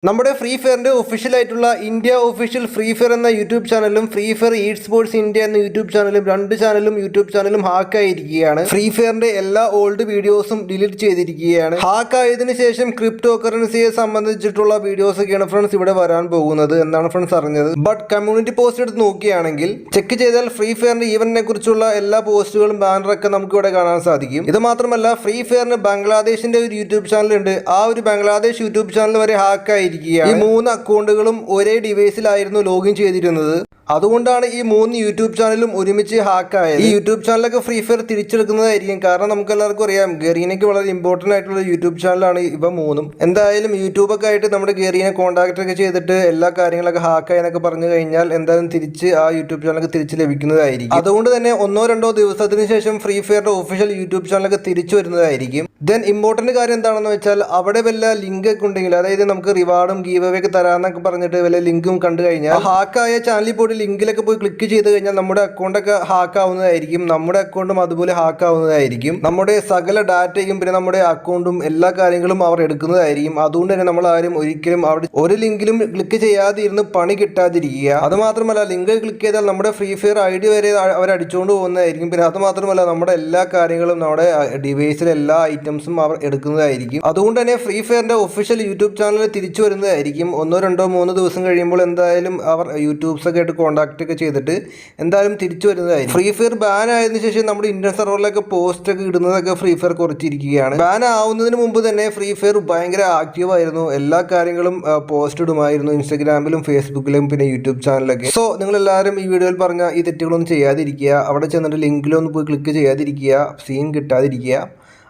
നമ്മുടെ ഫ്രീ ഫയറിൻ്റെ ഒഫീഷ്യലായിട്ടുള്ള ഇന്ത്യ ഒഫീഷ്യൽ ഫ്രീ ഫയർ എന്ന യൂട്യൂബ് ചാനലും free fire esports India എന്ന യൂട്യൂബ് ചാനലും രണ്ട് യൂട്യൂബ് ചാനലും ഹാക്കായിരിക്കുകയാണ്. ഫ്രീ ഫയറിന്റെ എല്ലാ ഓൾഡ് വീഡിയോസും ഡിലീറ്റ് ചെയ്തിരിക്കുകയാണ്. ഹാക്കായതിനു ശേഷം ക്രിപ്റ്റോ കറൻസിയെ സംബന്ധിച്ചിട്ടുള്ള വീഡിയോസൊക്കെയാണ് ഫ്രണ്ട്സ് ഇവിടെ വരാൻ പോകുന്നത് എന്നാണ് ഫ്രണ്ട്സ് അറിഞ്ഞത്. ബട്ട് കമ്മ്യൂണിറ്റി പോസ്റ്റ് എടുത്ത് നോക്കുകയാണെങ്കിൽ ചെക്ക് ചെയ്താൽ ഫ്രീ ഫയറിന്റെ ഈവന്റിനെ കുറിച്ചുള്ള എല്ലാ പോസ്റ്റുകളും ബാനറൊക്കെ നമുക്ക് ഇവിടെ കാണാൻ സാധിക്കും. ഇത് മാത്രമല്ല ഫ്രീ ഫയറിന് ബംഗ്ലാദേശിന്റെ ഒരു യൂട്യൂബ് ചാനലുണ്ട്. ആ ഒരു ബംഗ്ലാദേശ് യൂട്യൂബ് ചാനൽ വരെ ഹാക്കായി. ഈ 3 അക്കൗണ്ടുകളും ഒരേ ഡിവൈസിലായിരുന്നു ലോഗിൻ ചെയ്തിരുന്നത്. അതുകൊണ്ടാണ് ഈ 3 യൂട്യൂബ് ചാനലും ഒരുമിച്ച് ഹാക്കായത്. ഈ യൂട്യൂബ് ചാനലൊക്കെ ഫ്രീ ഫയർ തിരിച്ചെടുക്കുന്നതായിരിക്കും. കാരണം നമുക്ക് എല്ലാവർക്കും അറിയാം ഗരീനയ്ക്ക് വളരെ ഇമ്പോർട്ടൻ്റ് ആയിട്ടുള്ള യൂട്യൂബ് ചാനലാണ് ഇവ 3. എന്തായാലും യൂട്യൂബൊക്കെ ആയിട്ട് നമ്മുടെ ഗരീനെ കോൺടാക്ട് ഒക്കെ ചെയ്തിട്ട് എല്ലാ കാര്യങ്ങളൊക്കെ ഹാക്കായി എന്നൊക്കെ പറഞ്ഞു കഴിഞ്ഞാൽ എന്തായാലും തിരിച്ച് ആ യൂട്യൂബ് ചാനലൊക്കെ തിരിച്ച് ലഭിക്കുന്നതായിരിക്കും. അതുകൊണ്ട് തന്നെ 1-2 ദിവസത്തിന് ശേഷം ഫ്രീ ഫയറിന്റെ ഒഫീഷ്യൽ യൂട്യൂബ് ചാനലൊക്കെ തിരിച്ചു വരുന്നതായിരിക്കും. ദെൻ ഇമ്പോർട്ടൻറ്റ് കാര്യം എന്താണെന്ന് വെച്ചാൽ അവിടെ വല്ല ലിങ്ക് ഒക്കെ ഉണ്ടെങ്കിൽ, അതായത് നമുക്ക് റിവാർഡും ഗീവ് അവേ ഒക്കെ തരാമെന്നൊക്കെ പറഞ്ഞിട്ട് വല്ല ലിങ്കും കണ്ടു കഴിഞ്ഞാൽ ഹാക്കായ ചാനലിൽ പോയി ലിങ്കിലൊക്കെ പോയി ക്ലിക്ക് ചെയ്ത് കഴിഞ്ഞാൽ നമ്മുടെ അക്കൗണ്ടൊക്കെ ഹാക്കാവുന്നതായിരിക്കും. നമ്മുടെ അക്കൗണ്ടും അതുപോലെ ഹാക്കാവുന്നതായിരിക്കും. നമ്മുടെ സകല ഡാറ്റയും പിന്നെ നമ്മുടെ അക്കൗണ്ടും എല്ലാ കാര്യങ്ങളും അവർ എടുക്കുന്നതായിരിക്കും. അതുകൊണ്ട് തന്നെ നമ്മൾ ആരും ഒരിക്കലും അവിടെ ഒരു ലിങ്കിലും ക്ലിക്ക് ചെയ്യാതെ ഇരുന്ന് പണി കിട്ടാതിരിക്കുക. അതുമാത്രമല്ല ലിങ്ക് ക്ലിക്ക് ചെയ്താൽ നമ്മുടെ ഫ്രീ ഫയർ ID വരെ അവർ അടിച്ചുകൊണ്ട് പോകുന്നതായിരിക്കും. പിന്നെ അതുമാത്രമല്ല നമ്മുടെ എല്ലാ കാര്യങ്ങളും നമ്മുടെ ഡിവൈസിലെ എല്ലാ ഐറ്റംസും അവർ എടുക്കുന്നതായിരിക്കും. അതുകൊണ്ട് തന്നെ ഫ്രീ ഫയറിന്റെ ഒഫീഷ്യൽ യൂട്യൂബ് ചാനൽ തിരിച്ചു വരുന്നതായിരിക്കും. 1-2-3 ദിവസം കഴിയുമ്പോൾ എന്തായാലും അവർ യൂട്യൂബ്സൊക്കെ ആയിട്ട് കോൺടാക്ട് ഒക്കെ ചെയ്തിട്ട് എന്തായാലും തിരിച്ചു വരുന്നതായിരിക്കും. ഫ്രീ ഫയർ ബാൻ ആയതിനു ശേഷം നമ്മുടെ ഇന്ത്യൻ സെർവറിലൊക്കെ പോസ്റ്റ് ഒക്കെ ഇടുന്നതൊക്കെ ഫ്രീ ഫയർ കുറച്ചിരിക്കുകയാണ്. ബാൻ ആവുന്നതിന് മുമ്പ് തന്നെ ഫ്രീ ഫയർ ഭയങ്കര ആക്റ്റീവ് ആയിരുന്നു. എല്ലാ കാര്യങ്ങളും പോസ്റ്റ് ഇടുമായിരുന്നു ഇൻസ്റ്റാഗ്രാമിലും ഫേസ്ബുക്കിലും പിന്നെ യൂട്യൂബ് ചാനലൊക്കെ. സോ നിങ്ങളെല്ലാവരും ഈ വീഡിയോയിൽ പറഞ്ഞ ഈ തെറ്റുകളൊന്നും ചെയ്യാതിരിക്കുക. അവിടെ ചെന്നിട്ട് ലിങ്കിലൊന്നും പോയി ക്ലിക്ക് ചെയ്യാതിരിക്കുക, സീൻ കിട്ടാതിരിക്കുക.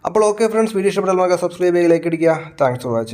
അപ്പോൾ ഓക്കെ ഫ്രണ്ട്സ്, വീഡിയോ ഇഷ്ടപ്പെട്ടാൽ നമുക്ക് സബ്സ്ക്രൈബ് ചെയ്യുക, ലൈക്ക് അടിക്കുക. Thanks for watching.